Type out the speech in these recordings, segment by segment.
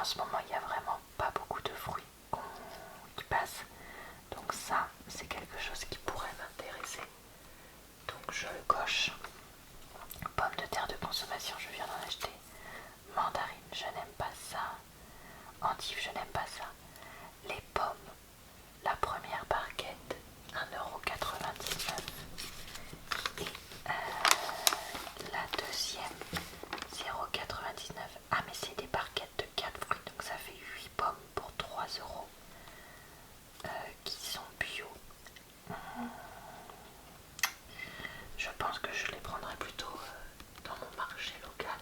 en ce moment, il n'y a vraiment pas beaucoup de fruits qui passent. Donc ça, c'est quelque chose qui pourrait m'intéresser. Donc je le coche. Pommes de terre de consommation, je viens d'en acheter. Mandarine, je n'aime pas ça. Endives, je n'aime pas ça. Les pommes, la première barquette, 1,99 €. Et la deuxième, 0,99 €. Ah mais c'est des barquettes de 4 fruits, donc ça fait 8 pommes pour 3 euros qui sont bio. Je pense que je les prendrai plutôt dans mon marché local.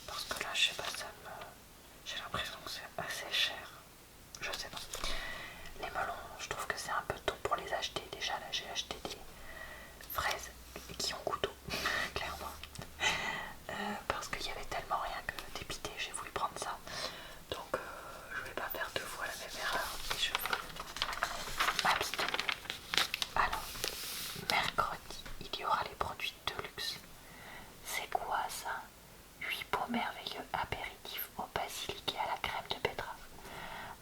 Parce que là, je sais pas, j'ai l'impression que c'est assez cher. Je sais pas. Les melons, je trouve que c'est un peu tôt pour les acheter. Déjà, là, j'ai acheté des fraises qui ont goût d'eau, clairement. Parce qu'il y avait tellement rien que dépité, j'ai voulu prendre ça. Donc, je vais pas faire deux fois la même erreur. Et je vais m'abstenir. Alors, mercredi, il y aura les produits de luxe. C'est quoi ça? 8 pots merveilleux apéritifs au basilic et à la crème de betterave.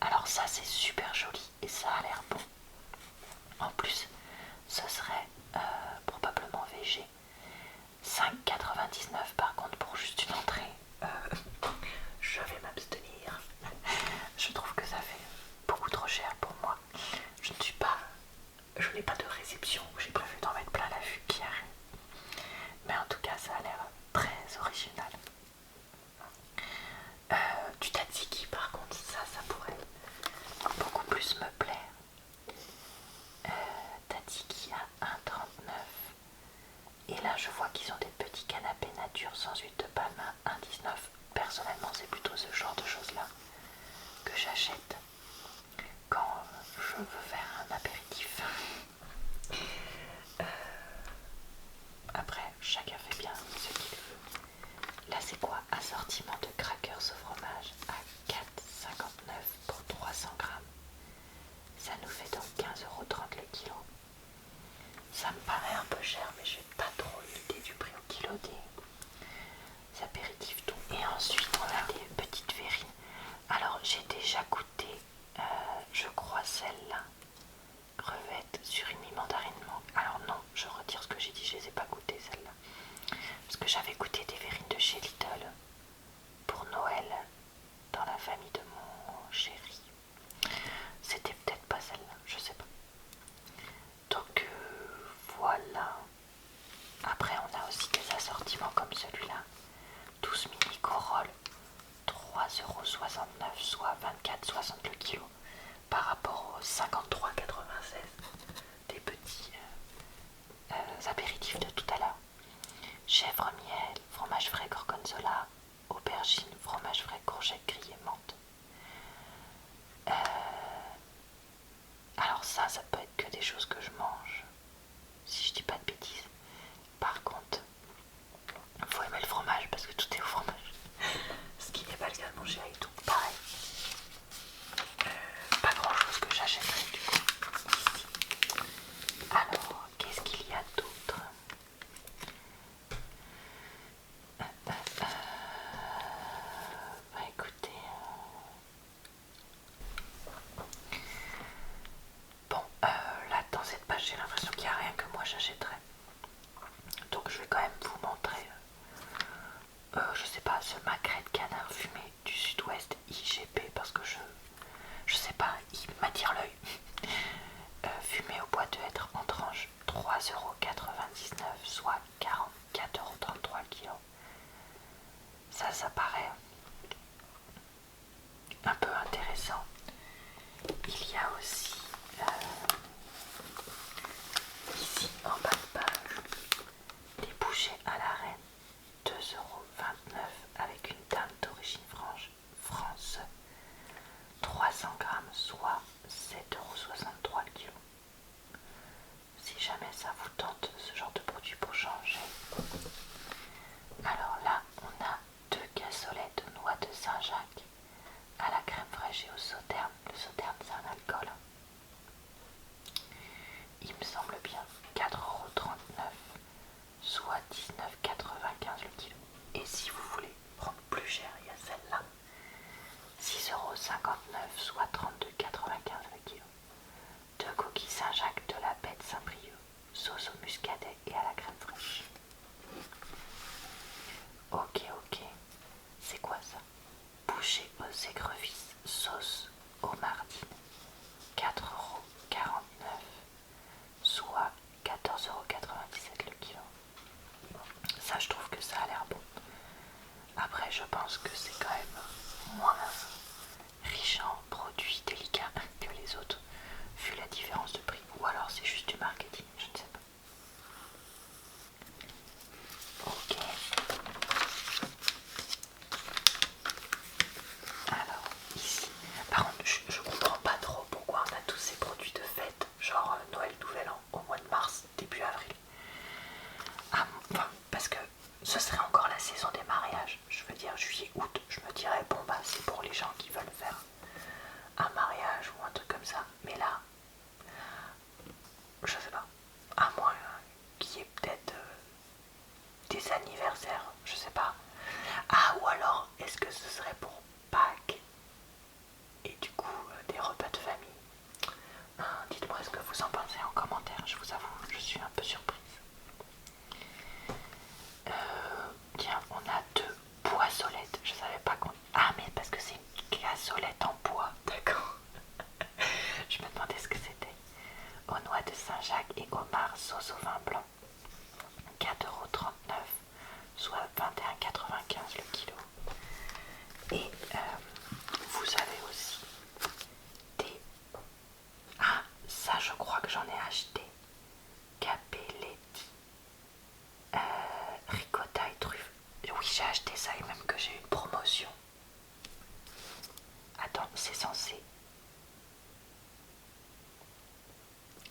Alors ça c'est super joli et ça a l'air bon. En plus, ce serait probablement végé. 5,99 par contre pour juste une entrée. Je vais m'abstenir. Je trouve que ça fait beaucoup trop cher pour moi. Je n'ai pas de réception où j'ai prévu d'en mettre plein la vue qui arrive. Mais en tout cas, ça a l'air très original. Du tzatziki, par contre, ça pourrait beaucoup plus me plaire. Tzatziki à 1,39 €. Et là, je vois qu'ils ont des petits canapés nature sans huile de palme à 1,19 €. Personnellement, c'est plutôt ce genre de choses-là que j'achète quand je veux faire un apéritif. Après, chacun fait bien ce qu'il veut. Là, c'est quoi? Assortiment de crackers au fromage à 4,59 € pour 300 grammes. Ça nous fait donc 15,30 € le kilo. Ça me paraît un peu cher, mais j'ai pas trop l'idée du prix au kilo des apéritifs tout. Et ensuite, on a des petites verrines. Alors, j'ai déjà goûté, je crois, celle-là. Crevettes, surimi, mandarine, mangue. Alors non, je retire ce que j'ai dit, je les ai pas goûtées celles-là. Parce que j'avais goûté des verrines de chez Lidl pour Noël dans la famille de mon chéri. C'était peut-être pas celle-là, je sais pas. Donc voilà. Après on a aussi des assortiments comme celui-là. 12 mini corolles, 3,69 €, soit 24,60 € le kilo. Par rapport aux 53,96 € des petits apéritifs de tout à l'heure. Chèvre miel, fromage frais gorgonzola, aubergine, fromage frais courgette grillée menthe. Alors ça peut être que des choses que je mange, si je dis pas de bêtises. Par contre, faut aimer le fromage parce que tout est au fromage. Ce qui n'est pas le cas de mon chéri, donc pareil. Pas grand chose que j'achèterai du coup ici. Alors, qu'est-ce qu'il y a d'autre? Bah écoutez, bon, là dans cette page j'ai l'impression qu'il n'y a rien que moi j'achèterais. Donc je vais quand même vous montrer, je sais pas, ce magret de canard fumé du sud-ouest IGP parce que je sais pas, il m'attire l'œil. Fumé au bois de hêtre en tranche, 3,99 €, soit 44,33 € le kilo. Ça paraît un peu intéressant. Il y a aussi ici en bas de page des bouchées à la reine, 2,29 € avec une dinde d'origine France, 300 grammes, soit 7,63 € le kilo. Si jamais ça vous tente ce genre de produit pour changer. Alors là, on a 2 cassolettes de noix de Saint-Jacques à la crème fraîche et au sauterne. Le sauterne, c'est un alcool. écrevisses sauce homardine, 4,49 €, soit 14,97 € le kilo. Ça, je trouve que ça a l'air bon. Après, je pense que c'est quand même moins riche en produits délicats que les autres, vu la différence de prix. Ou alors c'est juste du marketing, je ne sais pas. Ok. Alors, ici, par contre, je comprends pas trop pourquoi on a tous ces produits de fête, genre Noël, Nouvel An, au mois de mars, début avril. Ah, enfin, parce que ce serait encore la saison des mariages. Je veux dire, juillet, août, je me dirais, bon bah c'est pour les gens qui veulent faire un mariage ou un truc comme ça. Mais là, je sais pas. À moins qu'il y ait peut-être des anniversaires, je sais pas. Ah, ou alors, est-ce que ce serait pour Pâques et du coup des repas de famille? Dites-moi ce que vous en pensez en commentaire, je vous avoue, je suis un peu surprise. Tiens, on a deux boissolettes, je savais pas qu'on... Ah, mais parce que c'est une cassolette en bois, d'accord. Je me demandais ce que c'était. Aux noix de Saint-Jacques et homard sauce au vin blanc, 4,39 €, soit 21,95 € le kilo. Et vous avez aussi des... Ah, ça je crois que j'en ai acheté. Capelletti, ricotta et truffes. Oui, j'ai acheté ça et même que j'ai une promotion. Attends, c'est censé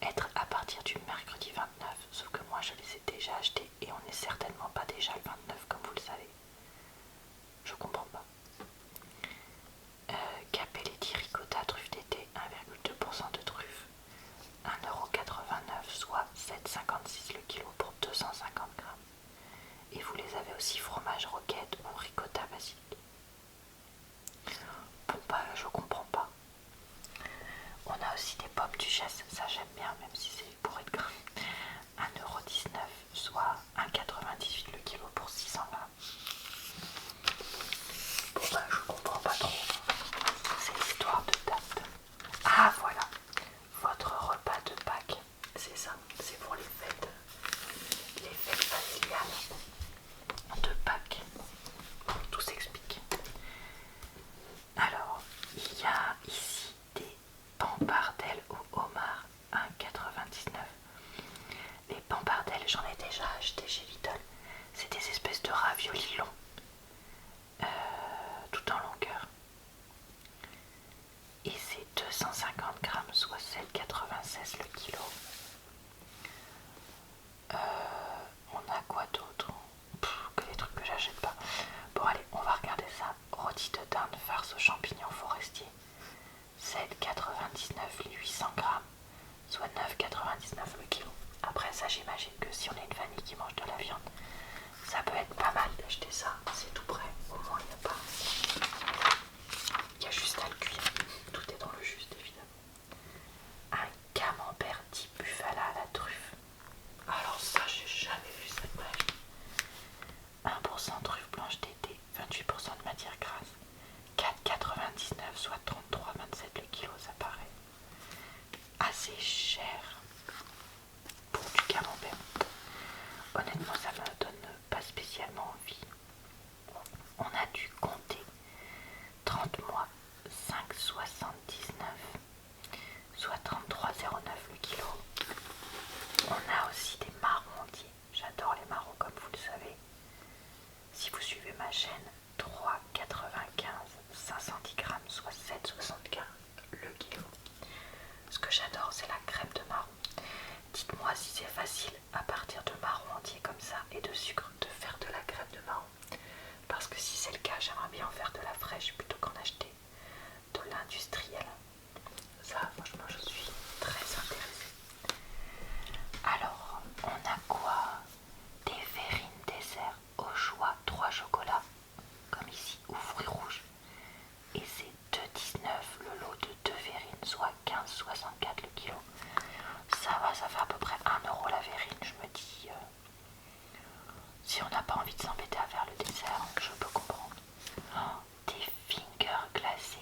être à partir du mercredi 29, sauf que moi je les ai déjà achetés et on n'est certainement pas déjà le 29 comme vous le savez. Je comprends pas. Capelletti ricotta truffe d'été, 1,2% de truffe, 1,89 €, soit 7,56 € le kilo pour 250 grammes. Et vous les avez aussi fromage roquette ou ricotta basique. Bon bah je comprends pas. On a aussi des pommes duchesse, ça j'aime bien même si c'est bourré de gras. 1,19 €, soit 1,98 € le kilo pour 600 grammes. Bon bah je comprends pas trop. C'est l'histoire de date. Ah voilà, votre repas de Pâques, c'est ça, c'est pour les fêtes familiales de Pâques. Tout s'explique. Alors, il y a ici des pampardelles au homard, 1,99 €. Les pampardelles, j'en ai déjà acheté chez Lidl. C'est des espèces de raviolis longs, tout en longueur. Et c'est 250 grammes, soit 7,96 € le kilo. On a quoi d'autre? Que des trucs que j'achète pas. Bon allez, on va regarder ça. Rôti de dinde farce aux champignons forestiers, 7,99 € les 800 grammes, soit 9,99 € le kilo. Après ça, j'imagine que si on est une famille qui mange de la viande, ça peut être pas mal d'acheter ça. C'est tout prêt, au moins il n'y a pas... Il y a juste à le cuire. Tout est dans le juste, évidemment. Un camembert dit buffala à la truffe. Alors ça, j'ai jamais vu ça de ma vie. 1% truffe blanche d'été, 28% de matière grasse, 4,99 €, soit 33,27 € le kilo, ça paraît assez cher pour du camembert. Honnêtement, ça me donne pas spécialement envie. On a du comté, 30 mois, 5,79 €, soit 33,09 € le kilo. On a aussi des marrons entiers. J'adore les marrons comme vous le savez. Si vous suivez ma chaîne, 3,95 €, 510 grammes, soit 7,75 € le kilo. Ce que j'adore, c'est la crème de marron. Dites-moi si c'est facile à partir de marrons entiers comme ça et de sucre de faire de la crème de marron. Parce que si c'est le cas, j'aimerais bien en faire de la fraîche plutôt qu'en acheter de l'industriel. Ça, franchement, je suis très intéressée. Alors, on a quoi? Des verrines dessert au choix, 3 chocolats, comme ici, ou fruits rouges. Et c'est 2,19 € le lot de 2 verrines, soit 15,64 € le kilo. Ça va, ça fait à peu près 1 € la verrine. Je me dis, si on n'a pas envie de s'embêter à faire le dessert, je peux comprendre. Oh, des fingers glacés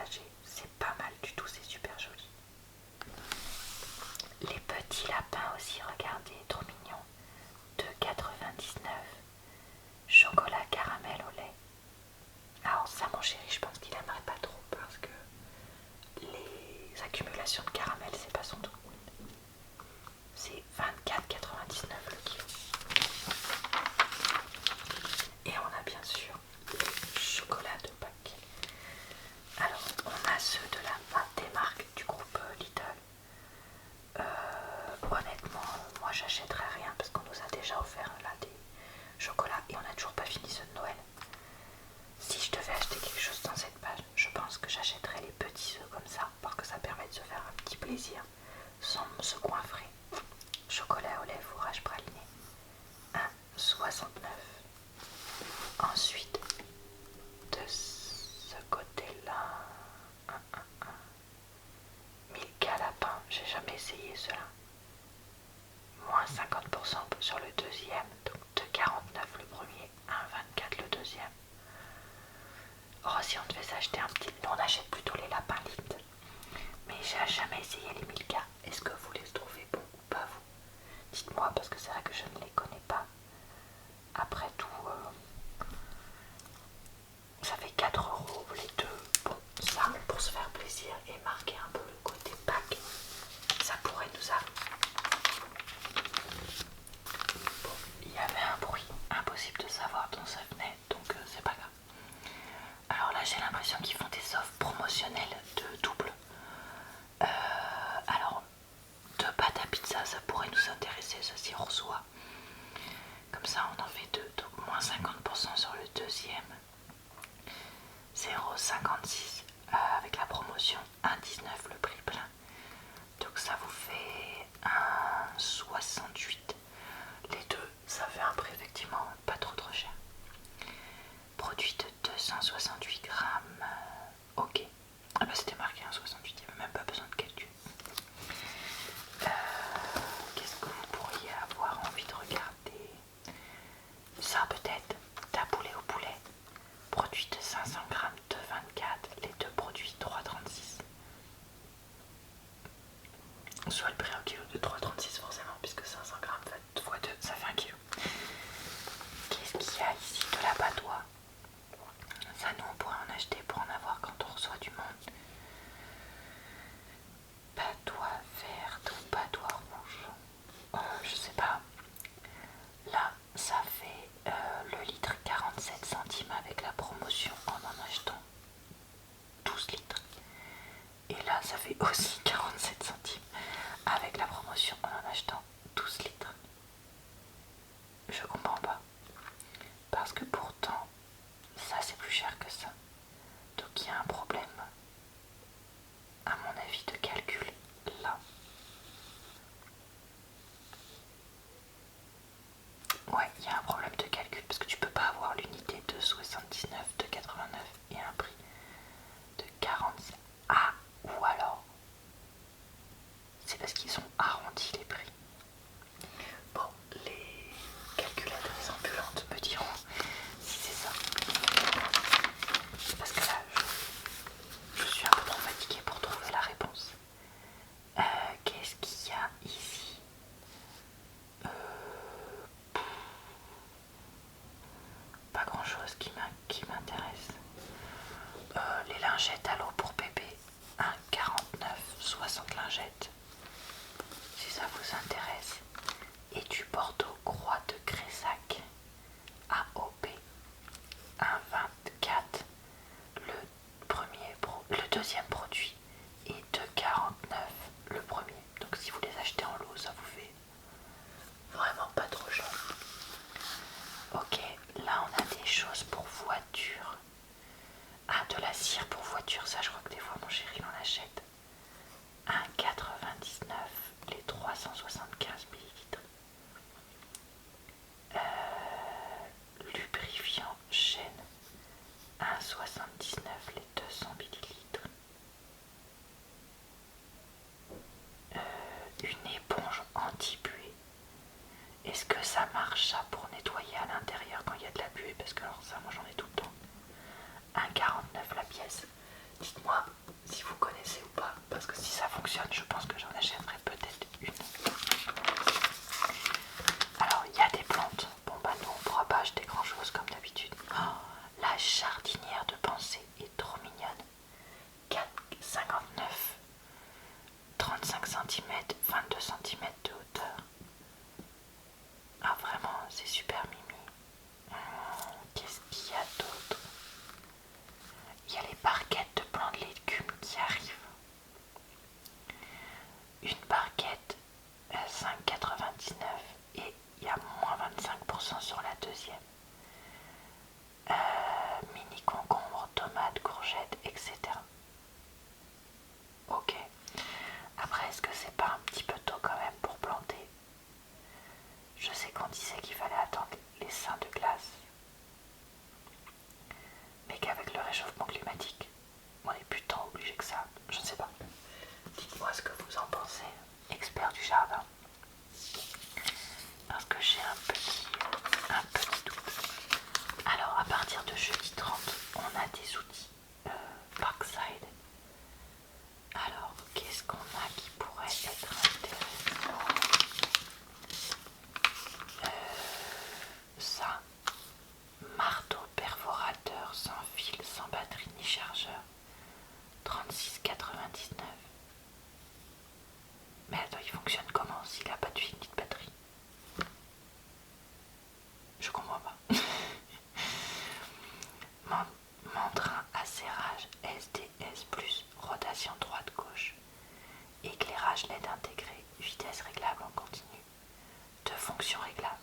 partagé. C'est pas mal du tout, c'est super joli. Les petits lapins aussi, regardez, trop mignons. 2,99. Chocolat caramel au lait. Alors ça mon chéri, je pense qu'il aimerait pas trop parce que les accumulations de caramel c'est pas son truc. C'est 24,99 le kilo. Et on a bien sûr les chocolats de Pâques. Alors on a ceux de des marques du groupe Lidl. Honnêtement, moi j'achèterais rien parce qu'on nous a déjà offert là des chocolats et on n'a toujours pas fini ceux de Noël. Si je devais acheter quelque chose dans cette page, je pense que j'achèterais les petits œufs comme ça parce que ça permet de se faire un petit plaisir sans se coinfrer. Chocolat au lait fourrage praliné 1,69. Ensuite de ce côté-là, Milka lapin, j'ai jamais essayé cela. Moins 50% sur le deuxième, donc 2,49 le premier, 1,24 le deuxième. Oh, si on devait s'acheter un petit... Nous on achète plutôt les lapins Lindt. Mais j'ai jamais essayé les Milka. Est-ce que vous les trouvez bons ou pas vous? Dites-moi parce que c'est vrai que je ne les connais pas. Après tout, ça fait 4 € les deux. Bon, ça pour se faire plaisir et marquer un peu le côté Pâques, ça pourrait nous arriver. Bon, il y avait un bruit impossible de savoir d'où ça venait, donc c'est pas grave. Alors là j'ai l'impression qu'ils font des offres promotionnelles de double. Alors de pâte à pizza ça pourrait nous intéresser, ça si on reçoit. Comme ça on en fait deux, donc moins 50% sur le deuxième. 0,56 avec la promotion 1,19 le prix plein. Donc ça vous fait 1,68. Les deux, ça fait un prix effectivement pas trop cher. Produit de 268 grammes. Ok. Ah bah c'était marqué 1,68, il n'y avait même pas besoin de calcul. Qu'est-ce que vous pourriez avoir envie de regarder? Ça peut-être, taboulé au poulet. Produit de 500 grammes, 2,24. Les deux produits 3,36. Soit le prix au kilo de 3,36 forcément, puisque 500 grammes x 2, ça fait 1 kilo. Qu'est-ce qu'il y a ici? De la patois. Ça, nous, on pourrait en acheter pour en avoir quand on reçoit du monde. Patois verte ou patois rouge, je sais pas. Là, ça fait le litre 47 centimes avec la promotion en achetant 12 litres. Et là, ça fait aussi 47 centimes avec la promotion en achetant 12 litres. Je comprends pas. Parce que pourtant, ça c'est plus cher que ça. Donc il y a un problème, à mon avis, de calcul là. Ouais, il y a un problème de calcul parce que tu peux pas avoir l'unité de 79, de 89 et un prix de 45. Ah, ou alors, c'est parce qu'ils ont arrondi les prix. Bon, les calculatrices ambulantes me diront si c'est ça. Parce que là, je suis un peu trop fatiguée pour trouver la réponse. Qu'est-ce qu'il y a ici? Pas grand chose qui m'intéresse. Les lingettes à l'eau pour bébé, 1,49, 60 lingettes, si ça vous intéresse. Et du Bordeaux Croix de Crésac AOP, 1,24 le deuxième produit et 2,49 le premier. Donc si vous les achetez en lot, ça vous fait vraiment pas trop cher. Ok, là on a des choses pour voiture. Ah, de la cire pour voiture, ça je crois que des fois mon chéri en achète. 1,99 les 375 millilitres. Lubrifiant Chêne, 1,79 les 200 millilitres. Une éponge anti-buée. Est-ce que ça marche ça pour nettoyer à l'intérieur quand il y a de la buée? Parce que alors ça, moi j'en ai tout le temps. 1,49 la pièce. Dites-moi SDS+, rotation droite-gauche, éclairage LED intégré, vitesse réglable en continu, 2 fonctions réglables,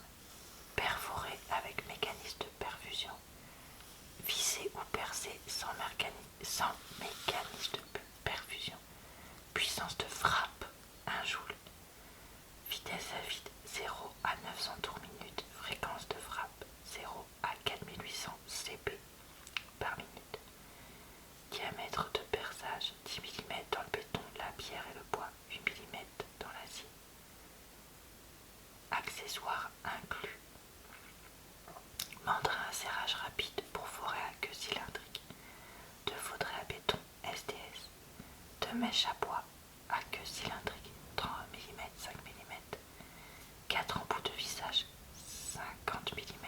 perforé avec mécanisme de perfusion, vissé ou percé sans mécanisme de perfusion, puissance de frappe 1 joule, vitesse à vide 0 à 900 tours minute, fréquence de frappe 0 à 4800 cp par minute, diamètre de perçage 10 mm dans le béton, la pierre et le bois, 8 mm dans l'acier. Accessoires inclus: mandrin à serrage rapide pour forêt à queue cylindrique, 2 faudrets à béton SDS, 2 mèches à bois à queue cylindrique 30 mm, 5 mm, 4 embouts de vissage 50 mm,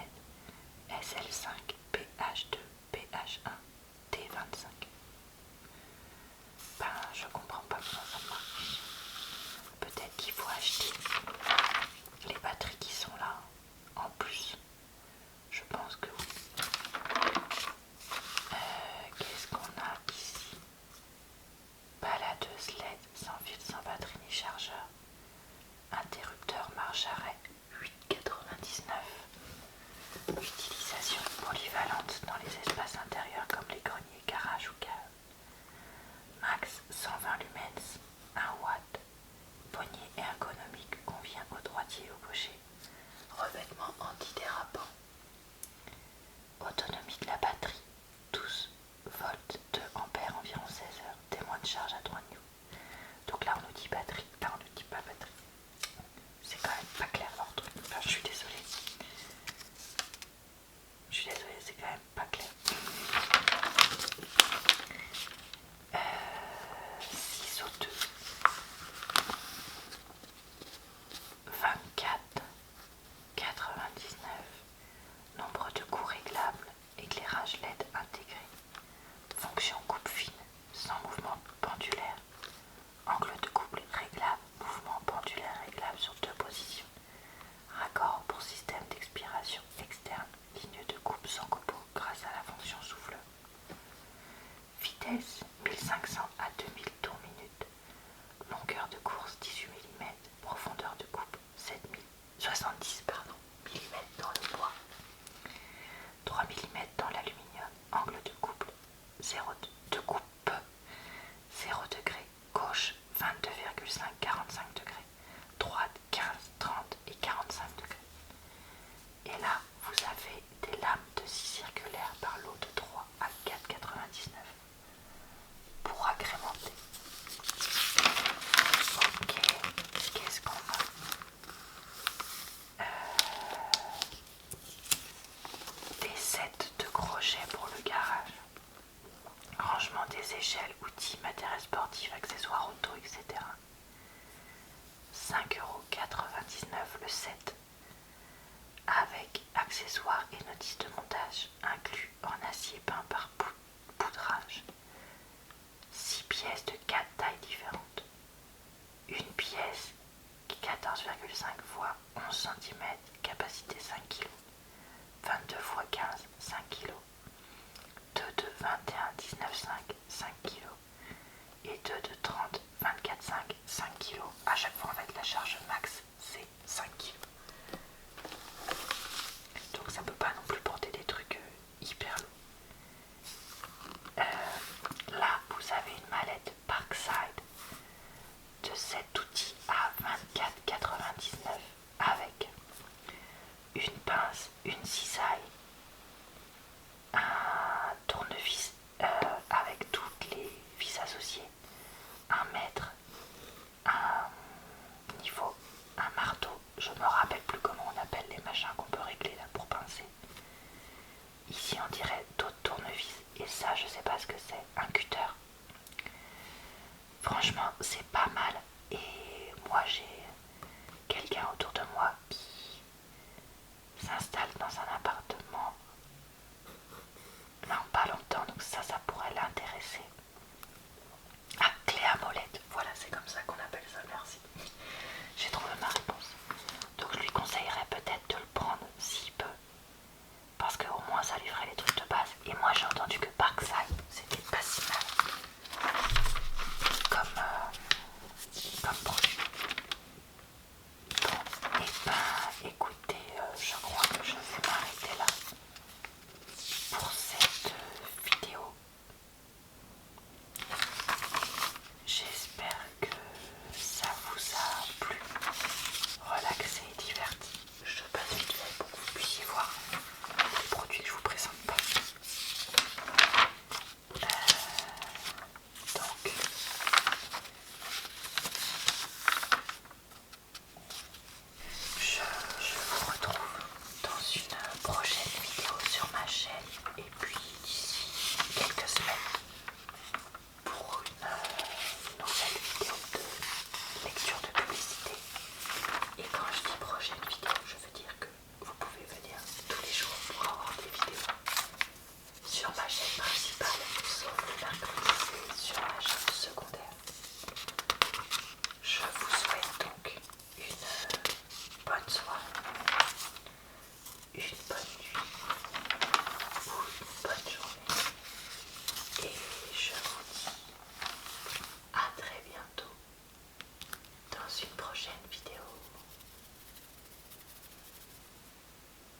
SL5, PH2, PH1, T25. Ben, je comprends pas comment ça marche. Peut-être qu'il faut acheter les batteries qui sont là en plus. Je pense que oui. Qu'est-ce qu'on a ici? Baladeuse LED sans fil, sans batterie ni chargeur. Interrupteur marche-arrêt 8,99. Utilisation polyvalente dans les espaces intérieurs comme les greniers, garages ou caves. Max 120 lumens, 1 watt. Poignée ergonomique, convient au droitier et au gaucher. Revêtement antidérapant. Autonomie de la batterie 12 volts, 2 ampères, environ 16 heures. Témoin de charge à 3 nœuds. Donc là on nous dit batterie, là on nous dit pas batterie. C'est quand même pas clair leur truc. Enfin, je suis désolée. C'est quand même pas clair. 6 au 2. 24,99. Nombre de coups réglables. Éclairage LED intégré. Fonction coupe fine, sans mouvement pendulaire. Angle de couple réglable. Mouvement pendulaire réglable sur 2 positions. Raccord pour système d'expiration externe. Ligne de coupe sans copeaux grâce à la fonction souffleur. Vitesse 1500 à 2000 tours minute. Longueur de course 18 mm. Profondeur de coupe 70 mm dans le bois. 3 mm dans l'aluminium. Angle de couple 0 de coupe 0 degré. Gauche 22,5 45 degrés. Droite 15, 30 et 45 degrés. Et là, vous avez des lames de scie circulaires par lot de 3 à 4,99 pour agrémenter. Ok, qu'est-ce qu'on a? Des sets de crochets pour le garage. Rangement des échelles, outils, matériel sportif, accessoires auto, etc. 5,99 € le set. Avec accessoires et notices de montage inclus en acier peint par poudrage. 6 pièces de 4 tailles différentes. Une pièce 14,5 fois 11 cm, capacité 5 kg. 22 x 15, 5 kg. 2 de 21, 19,5, 5 kg. Et 2 de 30, 24,5, 5 kg. À chaque fois, en fait, la charge max, c'est 5 kg. Donc ça peut pas non plus porter des trucs hyper lourds. Là, vous avez une mallette Parkside de 7 outils à 24,99 avec une pince, une cisaille, un tournevis avec toutes les vis associées, un mètre, un niveau, un marteau. Je me rappelle plus comment on appelle les machins qu'on peut régler là pour pincer. Ici on dirait d'autres tournevis et ça je sais pas ce que c'est, un cutter. Franchement c'est pas mal et moi j'ai quelqu'un autour de moi qui s'installe dans un appartement, non pas loin